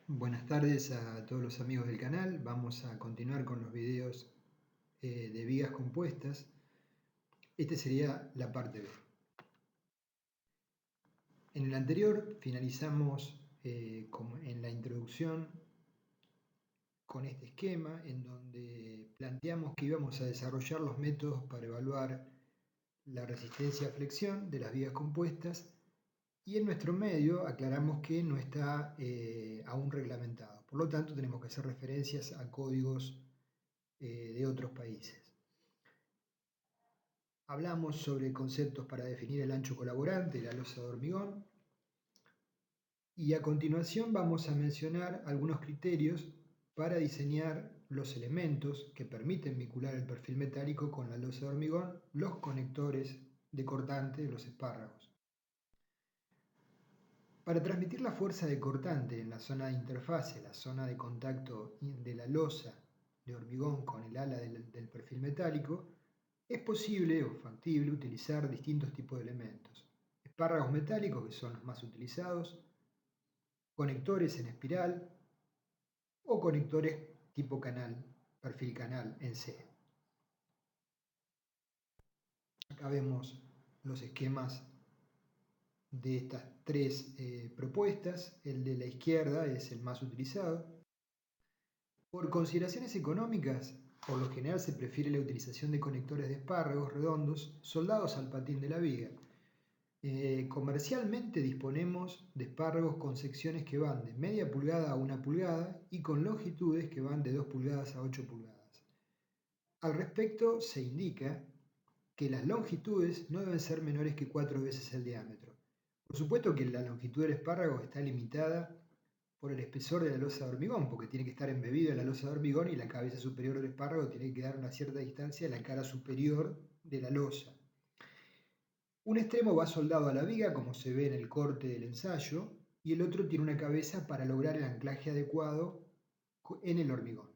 Buenas tardes a todos los amigos del canal. Vamos a continuar con los videos de vigas compuestas. Esta sería la parte B. En el anterior finalizamos en la introducción con este esquema en donde planteamos que íbamos a desarrollar los métodos para evaluar la resistencia a flexión de las vigas compuestas. Y en nuestro medio aclaramos que no está aún reglamentado. Por lo tanto, tenemos que hacer referencias a códigos de otros países. Hablamos sobre conceptos para definir el ancho colaborante, la losa de hormigón. Y a continuación vamos a mencionar algunos criterios para diseñar los elementos que permiten vincular el perfil metálico con la losa de hormigón, los conectores de cortante de los espárragos. Para transmitir la fuerza de cortante en la zona de interfase, la zona de contacto de la losa de hormigón con el ala del perfil metálico, es posible o factible utilizar distintos tipos de elementos. Espárragos metálicos, que son los más utilizados, conectores en espiral o conectores tipo canal, perfil canal en C. Acá vemos los esquemas de estas tres propuestas. El de la izquierda es el más utilizado. Por consideraciones económicas, por lo general se prefiere la utilización de conectores de espárragos redondos soldados al patín de la viga. Comercialmente disponemos de espárragos con secciones que van de media pulgada a 1 pulgada y con longitudes que van de 2 pulgadas a 8 pulgadas. Al respecto se indica que las longitudes no deben ser menores que 4 veces el diámetro. Por supuesto que la longitud del espárrago está limitada por el espesor de la losa de hormigón, porque tiene que estar embebido en la losa de hormigón y la cabeza superior del espárrago tiene que quedar a una cierta distancia de la cara superior de la losa. Un extremo va soldado a la viga, como se ve en el corte del ensayo, y el otro tiene una cabeza para lograr el anclaje adecuado en el hormigón.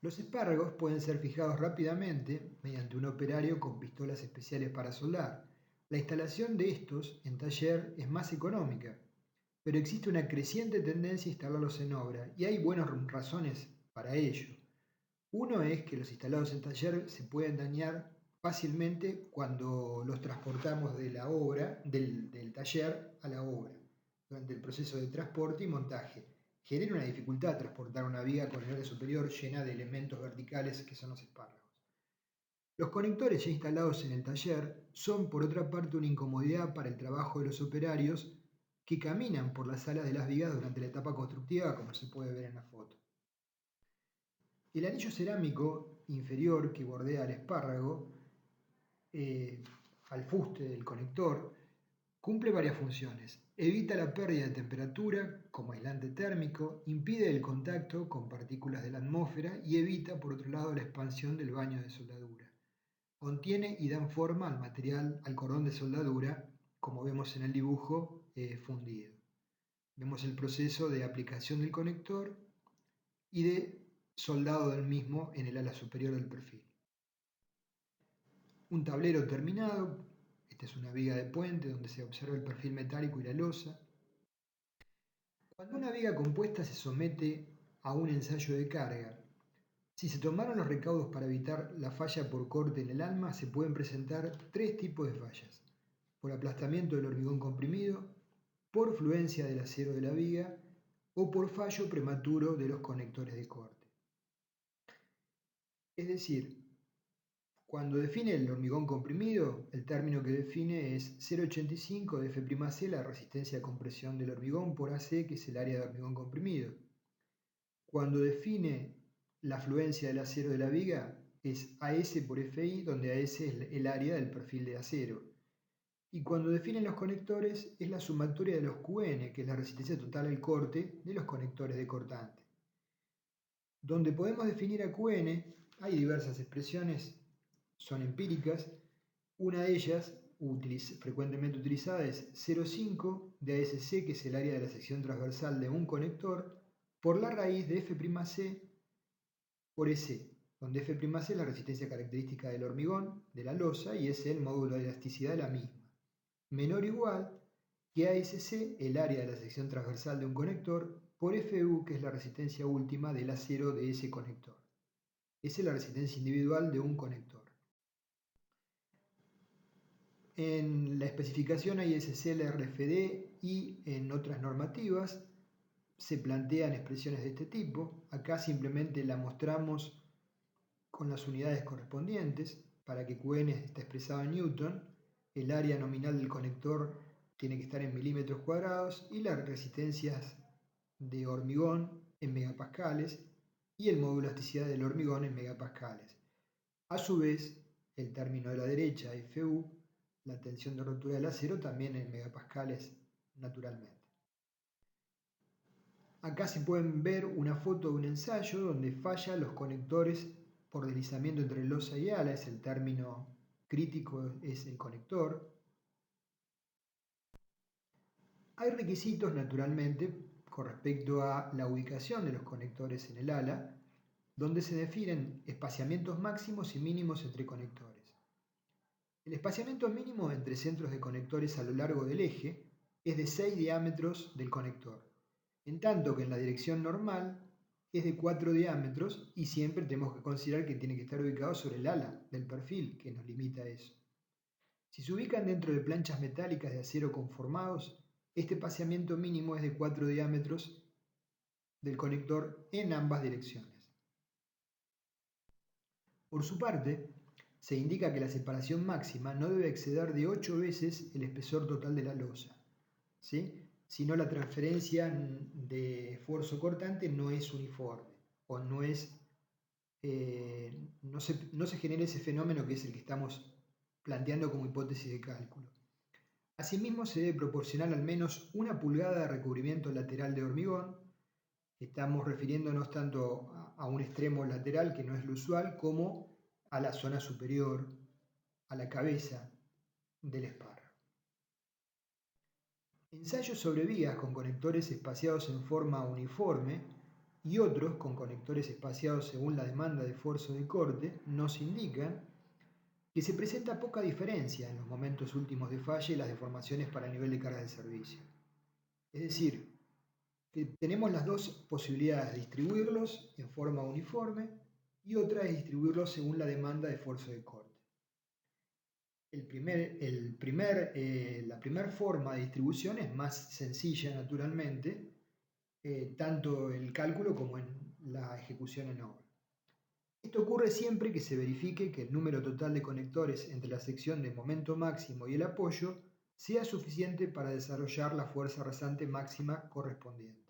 Los espárragos pueden ser fijados rápidamente mediante un operario con pistolas especiales para soldar. La instalación de estos en taller es más económica, pero existe una creciente tendencia a instalarlos en obra y hay buenas razones para ello. Uno es que los instalados en taller se pueden dañar fácilmente cuando los transportamos de la obra, del taller a la obra, durante el proceso de transporte y montaje. Genera una dificultad transportar una viga con el área superior llena de elementos verticales que son los espárragos. Los conectores ya instalados en el taller son, por otra parte, una incomodidad para el trabajo de los operarios que caminan por las alas de las vigas durante la etapa constructiva, como se puede ver en la foto. El anillo cerámico inferior que bordea el espárrago, al fuste del conector, cumple varias funciones. Evita la pérdida de temperatura como aislante térmico, impide el contacto con partículas de la atmósfera y evita, por otro lado, la expansión del baño de soldadura. Contiene y dan forma al material, al cordón de soldadura, como vemos en el dibujo fundido. Vemos el proceso de aplicación del conector y de soldado del mismo en el ala superior del perfil. Un tablero terminado, esta es una viga de puente donde se observa el perfil metálico y la losa. Cuando una viga compuesta se somete a un ensayo de carga, si se tomaron los recaudos para evitar la falla por corte en el alma, se pueden presentar tres tipos de fallas: por aplastamiento del hormigón comprimido, por fluencia del acero de la viga o por fallo prematuro de los conectores de corte. Es decir, cuando define el hormigón comprimido, el término que define es 0,85 de F'C, la resistencia a compresión del hormigón, por AC, que es el área de hormigón comprimido. Cuando define la fluencia del acero de la viga, es AS por FI, donde AS es el área del perfil de acero. Y cuando definen los conectores, es la sumatoria de los QN, que es la resistencia total al corte de los conectores de cortante. Donde podemos definir a QN, hay diversas expresiones, son empíricas. Una de ellas, frecuentemente utilizada, es 0,5 de ASC, que es el área de la sección transversal de un conector, por la raíz de F'C por EC, donde F'C es la resistencia característica del hormigón, de la losa, y es el módulo de elasticidad de la misma. Menor o igual y ASC, el área de la sección transversal de un conector, por FU, que es la resistencia última del acero de ese conector. Esa es la resistencia individual de un conector. En la especificación ISC, la RFD y en otras normativas se plantean expresiones de este tipo. Acá simplemente la mostramos con las unidades correspondientes. Para que Qn esté expresado en Newton, el área nominal del conector tiene que estar en milímetros cuadrados y las resistencias de hormigón en megapascales y el módulo de elasticidad del hormigón en megapascales. A su vez, el término de la derecha, Fu, la tensión de rotura del acero, también en megapascales naturalmente. Acá se pueden ver una foto de un ensayo donde fallan los conectores por deslizamiento entre losa y ala, es el término crítico, es el conector. Hay requisitos naturalmente con respecto a la ubicación de los conectores en el ala, donde se definen espaciamientos máximos y mínimos entre conectores. El espaciamiento mínimo entre centros de conectores a lo largo del eje es de 6 diámetros del conector, en tanto que en la dirección normal es de 4 diámetros y siempre tenemos que considerar que tiene que estar ubicado sobre el ala del perfil, que nos limita a eso. Si se ubican dentro de planchas metálicas de acero conformados, este espaciamiento mínimo es de 4 diámetros del conector en ambas direcciones. Por su parte, se indica que la separación máxima no debe exceder de 8 veces el espesor total de la losa, ¿sí? Si no, la transferencia de esfuerzo cortante no es uniforme o no se genera ese fenómeno que es el que estamos planteando como hipótesis de cálculo. Asimismo, se debe proporcionar al menos 1 pulgada de recubrimiento lateral de hormigón. Estamos refiriéndonos tanto a un extremo lateral, que no es lo usual, como a la zona superior, a la cabeza del espárrago. Ensayos sobre vías con conectores espaciados en forma uniforme y otros con conectores espaciados según la demanda de esfuerzo de corte nos indican que se presenta poca diferencia en los momentos últimos de falla y las deformaciones para el nivel de carga de servicio. Es decir, que tenemos las dos posibilidades de distribuirlos en forma uniforme y otra es distribuirlos según la demanda de esfuerzo de corte. La primera forma de distribución es más sencilla naturalmente, tanto en el cálculo como en la ejecución en obra. Esto ocurre siempre que se verifique que el número total de conectores entre la sección de momento máximo y el apoyo sea suficiente para desarrollar la fuerza rasante máxima correspondiente.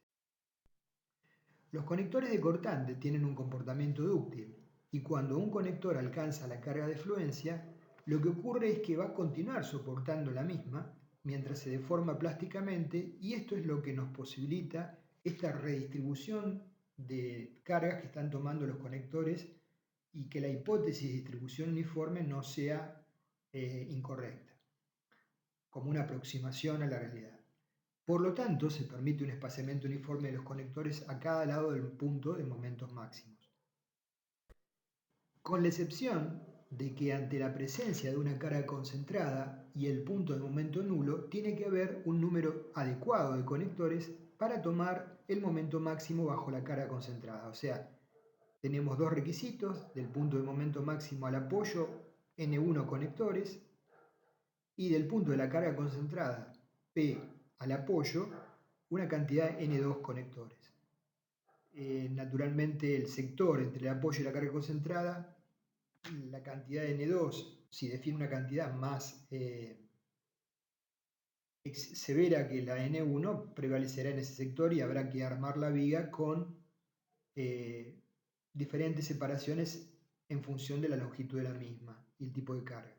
Los conectores de cortante tienen un comportamiento dúctil y cuando un conector alcanza la carga de fluencia, lo que ocurre es que va a continuar soportando la misma mientras se deforma plásticamente y esto es lo que nos posibilita esta redistribución de cargas que están tomando los conectores y que la hipótesis de distribución uniforme no sea incorrecta, como una aproximación a la realidad. Por lo tanto, se permite un espaciamiento uniforme de los conectores a cada lado del punto de momentos máximos. Con la excepción de que ante la presencia de una carga concentrada y el punto de momento nulo, tiene que haber un número adecuado de conectores para tomar el momento máximo bajo la carga concentrada. O sea, tenemos dos requisitos: del punto de momento máximo al apoyo, N1 conectores, y del punto de la carga concentrada, P, al apoyo, una cantidad N2 conectores. Naturalmente, el sector entre el apoyo y la carga concentrada, la cantidad de N2, si define una cantidad más severa que la N1, prevalecerá en ese sector y habrá que armar la viga con diferentes separaciones en función de la longitud de la misma y el tipo de cargas.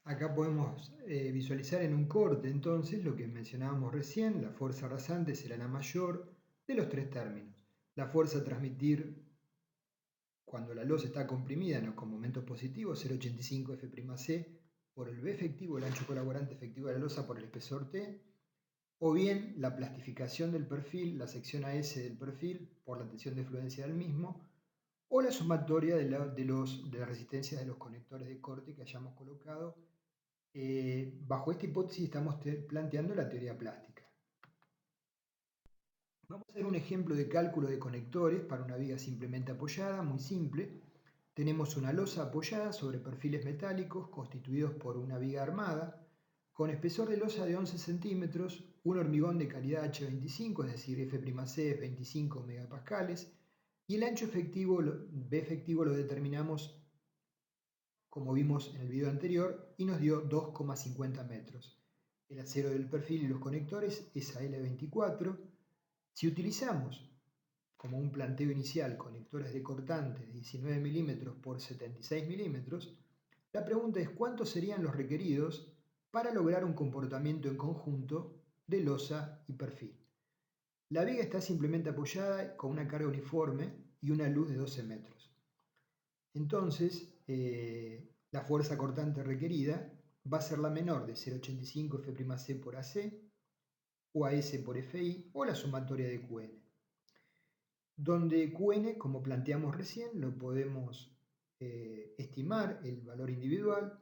Acá podemos visualizar en un corte entonces lo que mencionábamos recién: la fuerza rasante será la mayor de los tres términos. La fuerza a transmitir cuando la losa está comprimida con momentos positivos, 0,85 F'C por el B efectivo, el ancho colaborante efectivo de la losa por el espesor T, o bien la plastificación del perfil, la sección AS del perfil por la tensión de fluencia del mismo, o la sumatoria de la resistencia de los conectores de corte que hayamos colocado Bajo esta hipótesis estamos planteando la teoría plástica. Vamos a hacer un ejemplo de cálculo de conectores para una viga simplemente apoyada, muy simple. Tenemos una losa apoyada sobre perfiles metálicos constituidos por una viga armada, con espesor de losa de 11 centímetros, un hormigón de calidad H25, es decir, F'C es 25 megapascales, y el ancho efectivo, B efectivo, lo determinamos como vimos en el video anterior y nos dio 2,50 metros. El acero del perfil y los conectores es AL24. Si utilizamos como un planteo inicial conectores de cortante de 19 milímetros por 76 milímetros, la pregunta es cuántos serían los requeridos para lograr un comportamiento en conjunto de losa y perfil. La viga está simplemente apoyada con una carga uniforme y una luz de 12 metros. Entonces, la fuerza cortante requerida va a ser la menor de 0,85 F'C por AC, o AS por FI, o la sumatoria de QN. Donde QN, como planteamos recién, lo podemos estimar el valor individual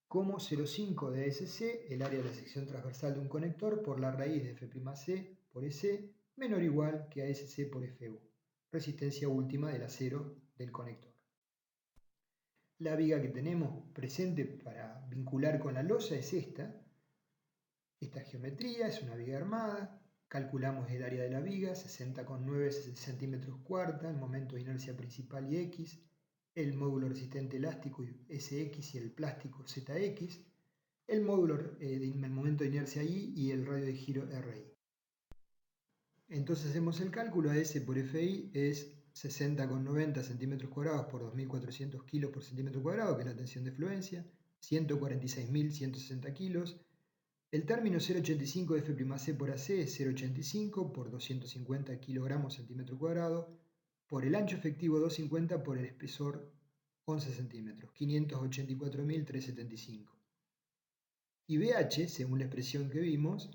como 0,5 de ASC, el área de la sección transversal de un conector, por la raíz de F'C por EC, menor o igual que ASC por FU, resistencia última del acero del conector. La viga que tenemos presente para vincular con la losa es esta. Esta geometría es una viga armada. Calculamos el área de la viga, 60,9 centímetros cuarta, el momento de inercia principal y X, el módulo resistente elástico SX y el plástico ZX, el módulo el momento de inercia Y y el radio de giro RI. Entonces hacemos el cálculo, AS por FI es 60,90 centímetros cuadrados por 2.400 kilos por centímetro cuadrado, que es la tensión de fluencia, 146.160 kilos. El término 0,85 de F'C por AC es 0,85 por 250 kilogramos centímetro cuadrado, por el ancho efectivo 250 por el espesor 11 centímetros, 584.375. Y BH, según la expresión que vimos,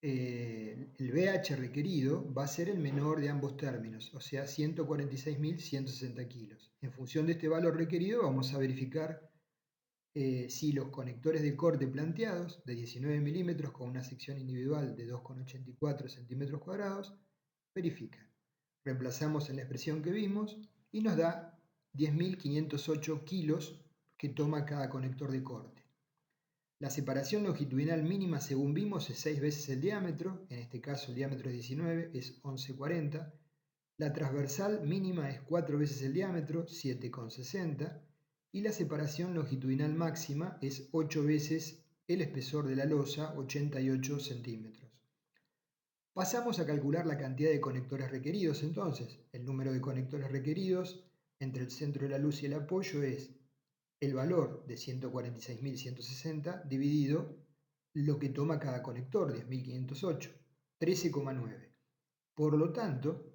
el BH requerido va a ser el menor de ambos términos, o sea, 146.160 kilos. En función de este valor requerido vamos a verificar si los conectores de corte planteados de 19 milímetros con una sección individual de 2,84 centímetros cuadrados verifican. Reemplazamos en la expresión que vimos y nos da 10.508 kilos que toma cada conector de corte. La separación longitudinal mínima, según vimos, es 6 veces el diámetro, en este caso el diámetro es 19, es 11,40. La transversal mínima es 4 veces el diámetro, 7,60. Y la separación longitudinal máxima es 8 veces el espesor de la losa, 88 centímetros. Pasamos a calcular la cantidad de conectores requeridos entonces. El número de conectores requeridos entre el centro de la luz y el apoyo es el valor de 146.160 dividido lo que toma cada conector, 10.508, 13,9. Por lo tanto,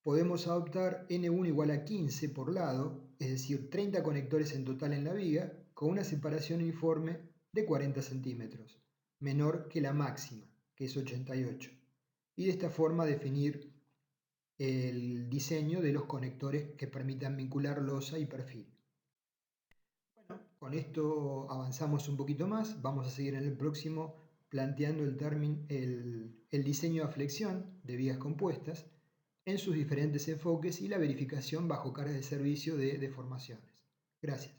podemos adoptar N1 igual a 15 por lado, es decir, 30 conectores en total en la viga, con una separación uniforme de 40 centímetros, menor que la máxima, que es 88. Y de esta forma definir el diseño de los conectores que permitan vincular losa y perfil. Con esto avanzamos un poquito más, vamos a seguir en el próximo planteando el diseño a flexión de vigas compuestas en sus diferentes enfoques y la verificación bajo cargas de servicio de deformaciones. Gracias.